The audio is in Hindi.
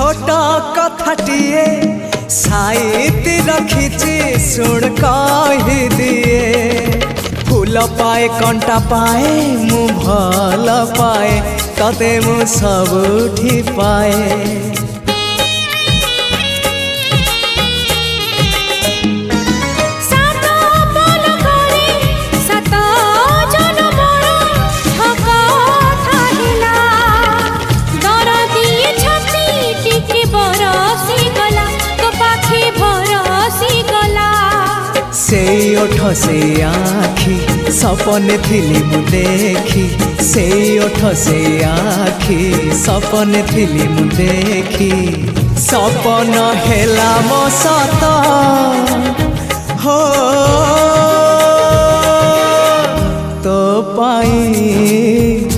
छोटा कथाटिए साइती रखिछि सुन कहि दिए। फूल पाए कंटा पाए मु भल पाए तते मु सबुठी पाए। से ओठ से आखी सपने थिली मु देखी, से ओठ से आखी सपने थिली मु देखी। सपन हेला मो सत हो तो पाई